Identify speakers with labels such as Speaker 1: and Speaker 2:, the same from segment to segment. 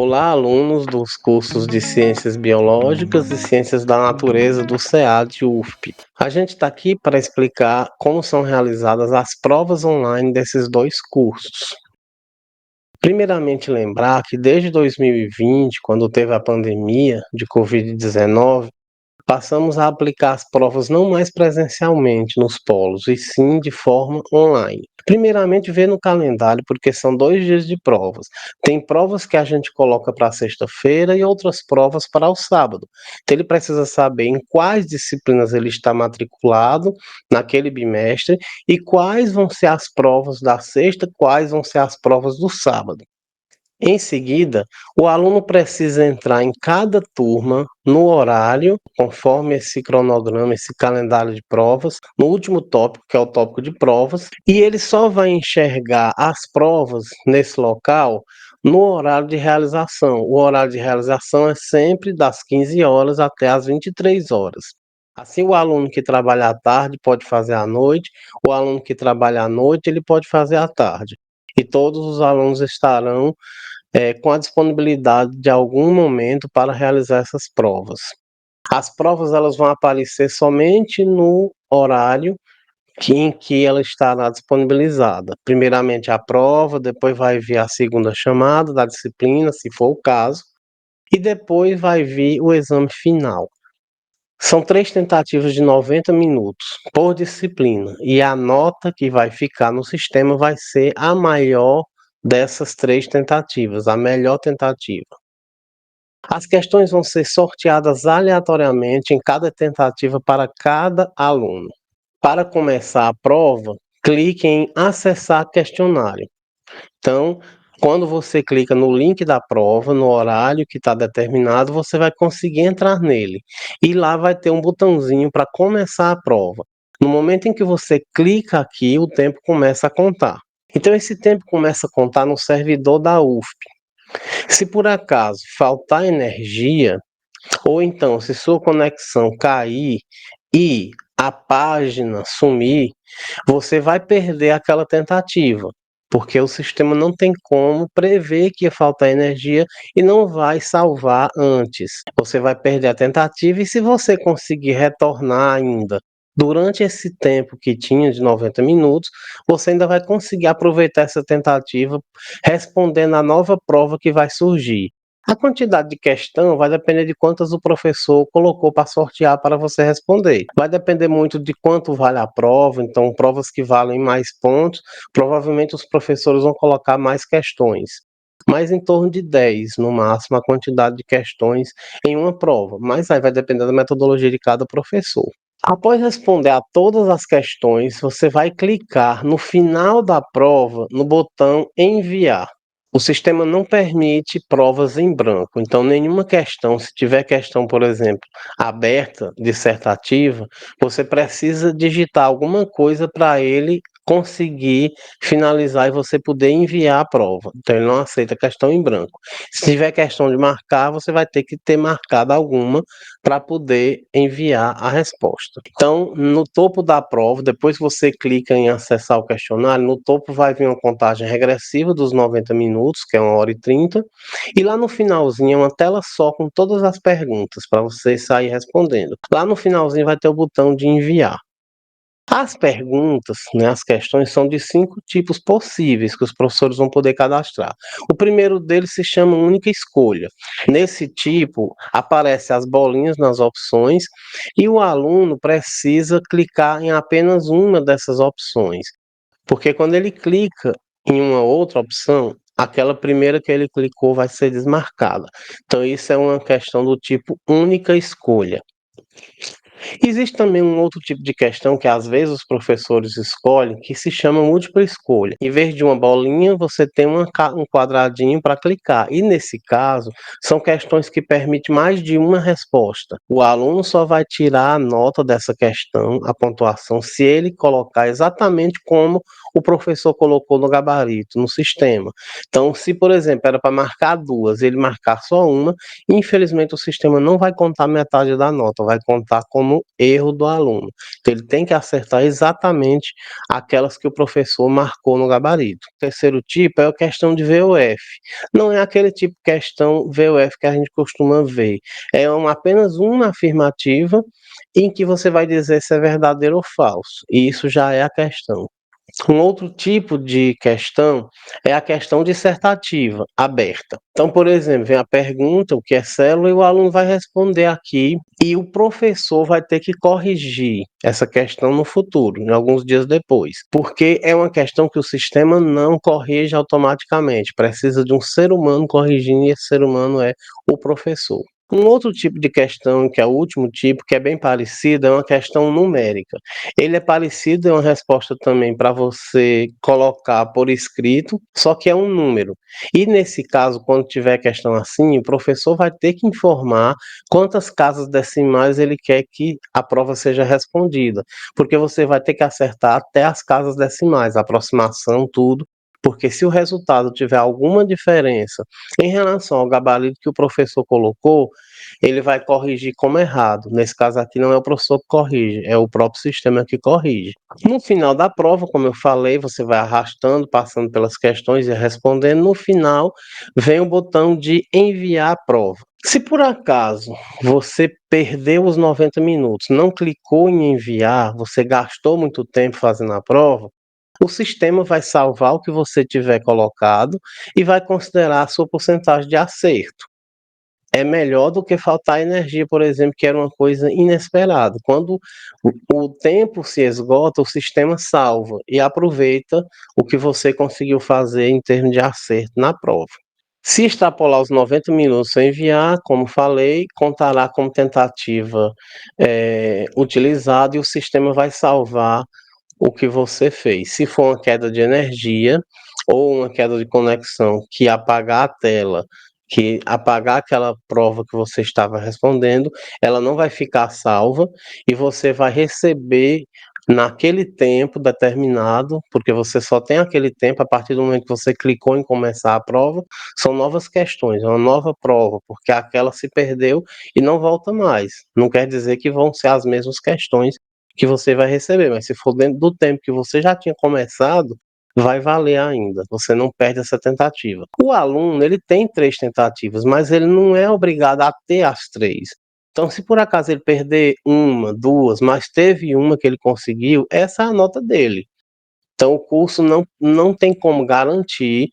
Speaker 1: Olá, alunos dos cursos de Ciências Biológicas e Ciências da Natureza do SEAD UFP. A gente está aqui para explicar como são realizadas as provas online desses dois cursos. Primeiramente, lembrar que desde 2020, quando teve a pandemia de Covid-19, passamos a aplicar as provas não mais presencialmente nos polos, e sim de forma online. Primeiramente, ver no calendário, porque são 2 dias de provas. Tem provas que a gente coloca para sexta-feira e outras provas para o sábado. Então, ele precisa saber em quais disciplinas ele está matriculado naquele bimestre e quais vão ser as provas da sexta, quais vão ser as provas do sábado. Em seguida, o aluno precisa entrar em cada turma no horário, conforme esse cronograma, esse calendário de provas, no último tópico, que é o tópico de provas, e ele só vai enxergar as provas nesse local no horário de realização. O horário de realização é sempre das 15 horas até as 23 horas. Assim, o aluno que trabalha à tarde pode fazer à noite, o aluno que trabalha à noite, ele pode fazer à tarde. E todos os alunos estarão com a disponibilidade de algum momento para realizar essas provas. As provas elas vão aparecer somente no horário em que ela estará disponibilizada. Primeiramente a prova, depois vai vir a segunda chamada da disciplina, se for o caso, e depois vai vir o exame final. São 3 tentativas de 90 minutos por disciplina, e a nota que vai ficar no sistema vai ser a maior dessas 3 tentativas, a melhor tentativa. As questões vão ser sorteadas aleatoriamente em cada tentativa para cada aluno. Para começar a prova, clique em acessar questionário. Então, quando você clica no link da prova, no horário que está determinado, você vai conseguir entrar nele. E lá vai ter um botãozinho para começar a prova. No momento em que você clica aqui, o tempo começa a contar. Então, esse tempo começa a contar no servidor da UFP. Se por acaso faltar energia, ou então se sua conexão cair e a página sumir, você vai perder aquela tentativa, porque o sistema não tem como prever que ia faltar energia e não vai salvar antes. Você vai perder a tentativa e se você conseguir retornar ainda durante esse tempo que tinha de 90 minutos, você ainda vai conseguir aproveitar essa tentativa respondendo a nova prova que vai surgir. A quantidade de questão vai depender de quantas o professor colocou para sortear para você responder. Vai depender muito de quanto vale a prova, então provas que valem mais pontos, provavelmente os professores vão colocar mais questões. Mas em torno de 10, no máximo, a quantidade de questões em uma prova. Mas aí vai depender da metodologia de cada professor. Após responder a todas as questões, você vai clicar no final da prova no botão enviar. O sistema não permite provas em branco, então nenhuma questão, se tiver questão, por exemplo, aberta, dissertativa, você precisa digitar alguma coisa para ele conseguir finalizar e você poder enviar a prova. Então ele não aceita questão em branco. Se tiver questão de marcar, você vai ter que ter marcado alguma para poder enviar a resposta. Então, no topo da prova, depois que você clica em acessar o questionário, no topo vai vir uma contagem regressiva dos 90 minutos, que é 1h30, e lá no finalzinho é uma tela só com todas as perguntas para você sair respondendo. Lá no finalzinho vai ter o botão de enviar. As perguntas, as questões são de 5 tipos possíveis que os professores vão poder cadastrar. O primeiro deles se chama única escolha. Nesse tipo, aparecem as bolinhas nas opções e o aluno precisa clicar em apenas uma dessas opções. Porque quando ele clica em uma outra opção, aquela primeira que ele clicou vai ser desmarcada. Então, isso é uma questão do tipo única escolha. Existe também um outro tipo de questão que às vezes os professores escolhem, que se chama múltipla escolha. Em vez de uma bolinha, você tem um quadradinho para clicar. E nesse caso, são questões que permitem mais de uma resposta. O aluno só vai tirar a nota dessa questão, a pontuação, se ele colocar exatamente como o professor colocou no gabarito, no sistema. Então, se, por exemplo, era para marcar 2, ele marcar só uma, infelizmente o sistema não vai contar metade da nota, vai contar como como erro do aluno. Então ele tem que acertar exatamente aquelas que o professor marcou no gabarito. O terceiro tipo é a questão de VOF. Não é aquele tipo de questão VOF que a gente costuma ver. É apenas uma afirmativa em que você vai dizer se é verdadeiro ou falso. E isso já é a questão. Um outro tipo de questão é a questão dissertativa, aberta. Então, por exemplo, vem a pergunta, o que é célula, e o aluno vai responder aqui, e o professor vai ter que corrigir essa questão no futuro, em alguns dias depois, porque é uma questão que o sistema não corrige automaticamente, precisa de um ser humano corrigindo, e esse ser humano é o professor. Um outro tipo de questão, que é o último tipo, que é bem parecido, é uma questão numérica. Ele é parecido, é uma resposta também para você colocar por escrito, só que é um número. E nesse caso, quando tiver questão assim, o professor vai ter que informar quantas casas decimais ele quer que a prova seja respondida, porque você vai ter que acertar até as casas decimais, aproximação, tudo. Porque se o resultado tiver alguma diferença em relação ao gabarito que o professor colocou, ele vai corrigir como errado. Nesse caso aqui não é o professor que corrige, é o próprio sistema que corrige. No final da prova, como eu falei, você vai arrastando, passando pelas questões e respondendo. No final, vem o botão de enviar a prova. Se por acaso você perdeu os 90 minutos, não clicou em enviar, você gastou muito tempo fazendo a prova, o sistema vai salvar o que você tiver colocado e vai considerar a sua porcentagem de acerto. É melhor do que faltar energia, por exemplo, que era uma coisa inesperada. Quando o tempo se esgota, o sistema salva e aproveita o que você conseguiu fazer em termos de acerto na prova. Se extrapolar os 90 minutos sem enviar, como falei, contará como tentativa utilizada e o sistema vai salvar o que você fez. Se for uma queda de energia ou uma queda de conexão que apagar a tela, que apagar aquela prova que você estava respondendo, ela não vai ficar salva e você vai receber naquele tempo determinado, porque você só tem aquele tempo a partir do momento que você clicou em começar a prova, são novas questões, é uma nova prova, porque aquela se perdeu e não volta mais. Não quer dizer que vão ser as mesmas questões que você vai receber, mas se for dentro do tempo que você já tinha começado, vai valer ainda, você não perde essa tentativa. O aluno, ele tem 3 tentativas, mas ele não é obrigado a ter as 3. Então, se por acaso ele perder uma, 2, mas teve uma que ele conseguiu, essa é a nota dele. Então, o curso não tem como garantir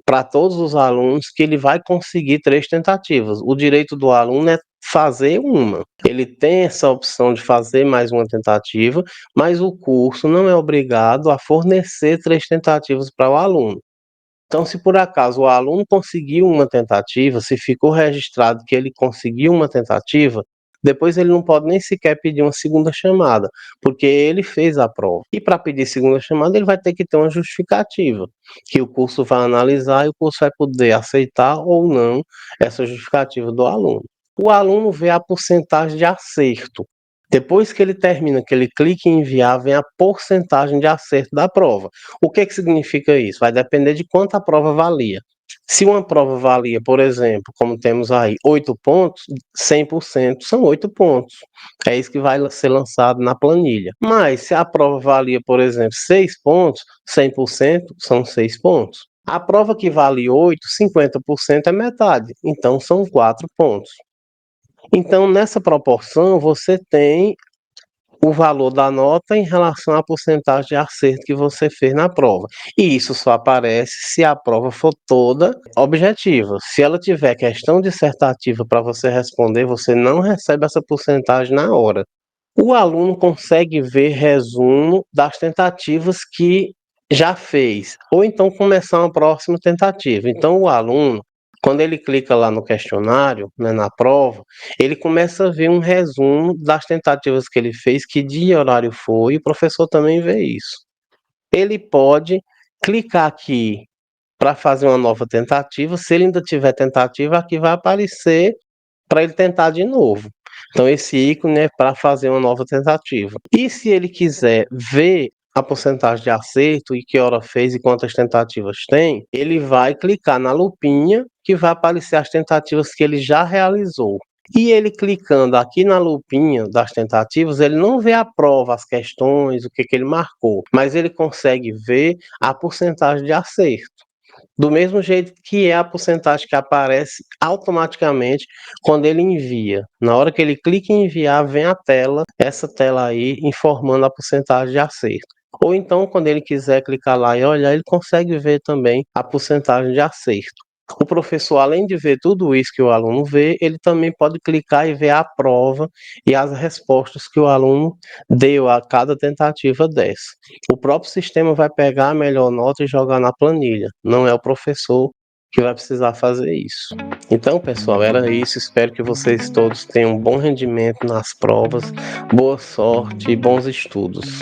Speaker 1: para todos os alunos que ele vai conseguir 3 tentativas. O direito do aluno é fazer uma. Ele tem essa opção de fazer mais uma tentativa, mas o curso não é obrigado a fornecer 3 tentativas para o aluno. Então, se por acaso o aluno conseguiu uma tentativa, se ficou registrado que ele conseguiu uma tentativa, depois ele não pode nem sequer pedir uma segunda chamada, porque ele fez a prova. E para pedir segunda chamada, ele vai ter que ter uma justificativa, que o curso vai analisar e o curso vai poder aceitar ou não essa justificativa do aluno. O aluno vê a porcentagem de acerto. Depois que ele termina, que ele clica em enviar, vem a porcentagem de acerto da prova. O que que significa isso? Vai depender de quanto a prova valia. Se uma prova valia, por exemplo, como temos aí, 8 pontos, 100% são 8 pontos. É isso que vai ser lançado na planilha. Mas se a prova valia, por exemplo, 6 pontos, 100% são 6 pontos. A prova que vale 8, 50% é metade, então são 4 pontos. Então, nessa proporção, você tem o valor da nota em relação à porcentagem de acerto que você fez na prova. E isso só aparece se a prova for toda objetiva. Se ela tiver questão dissertativa para você responder, você não recebe essa porcentagem na hora. O aluno consegue ver resumo das tentativas que já fez, ou então começar uma próxima tentativa. Então, o aluno, quando ele clica lá no questionário, né, na prova, ele começa a ver um resumo das tentativas que ele fez, que dia e horário foi, e o professor também vê isso. Ele pode clicar aqui para fazer uma nova tentativa, se ele ainda tiver tentativa, aqui vai aparecer para ele tentar de novo. Então, esse ícone é para fazer uma nova tentativa. E se ele quiser ver a porcentagem de acerto e que hora fez e quantas tentativas tem, ele vai clicar na lupinha que vai aparecer as tentativas que ele já realizou. E ele clicando aqui na lupinha das tentativas, ele não vê a prova, as questões, o que ele marcou, mas ele consegue ver a porcentagem de acerto. Do mesmo jeito que é a porcentagem que aparece automaticamente quando ele envia. Na hora que ele clica em enviar, vem a tela, essa tela aí, informando a porcentagem de acerto. Ou então, quando ele quiser clicar lá e olhar, ele consegue ver também a porcentagem de acerto. O professor, além de ver tudo isso que o aluno vê, ele também pode clicar e ver a prova e as respostas que o aluno deu a cada tentativa dessa. O próprio sistema vai pegar a melhor nota e jogar na planilha, não é o professor que vai precisar fazer isso. Então, pessoal, era isso. Espero que vocês todos tenham um bom rendimento nas provas, boa sorte e bons estudos.